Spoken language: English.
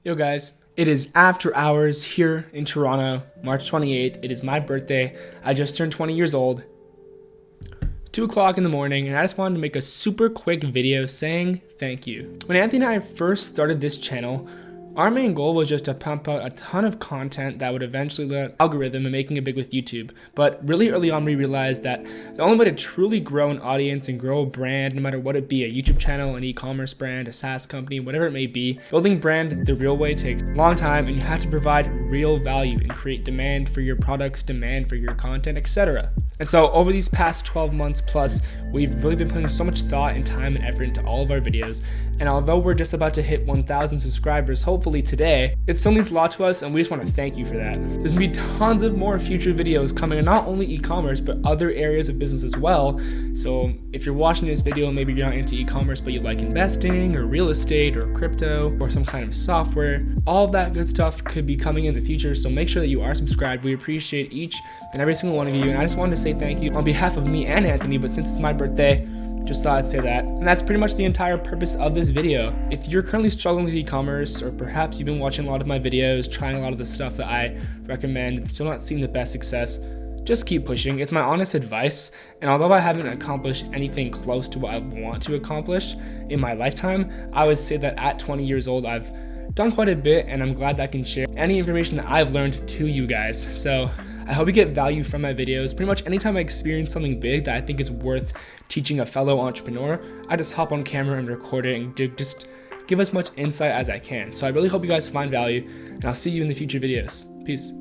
Yo guys, it is after hours here in Toronto, March 28th. It is my birthday. I just turned 20 years old. 2 o'clock in the morning, and I just wanted to make a super quick video saying thank you. When Anthony and I first started this channel, our main goal was just to pump out a ton of content that would eventually learn algorithm and making it big with YouTube. But really early on, we realized that the only way to truly grow an audience and grow a brand, no matter what it be, a YouTube channel, an e-commerce brand, a SaaS company, whatever it may be, building brand the real way takes a long time, and you have to provide real value and create demand for your products, demand for your content, etc. And so over these past 12 months plus, we've really been putting so much thought and time and effort into all of our videos. And although we're just about to hit 1,000 subscribers, hopefully today, it still means a lot to us, and we just want to thank you for that. There's gonna be tons of more future videos coming in not only e-commerce, but other areas of business as well. So if you're watching this video, maybe you're not into e-commerce, but you like investing or real estate or crypto or some kind of software, all of that good stuff could be coming in the future. So make sure that you are subscribed. We appreciate each and every single one of you. And I just wanted to say thank you on behalf of me and Anthony, but since it's my birthday, just thought I'd say that. And that's pretty much the entire purpose of this video. If you're currently struggling with e-commerce, or perhaps you've been watching a lot of my videos, trying a lot of the stuff that I recommend, and still not seeing the best success, just keep pushing. It's my honest advice. And although I haven't accomplished anything close to what I want to accomplish in my lifetime, I would say that at 20 years old, I've done quite a bit, and I'm glad that I can share any information that I've learned to you guys. So I hope you get value from my videos. Pretty much anytime I experience something big that I think is worth teaching a fellow entrepreneur, I just hop on camera and record it and just give as much insight as I can. So I really hope you guys find value, and I'll see you in the future videos. Peace.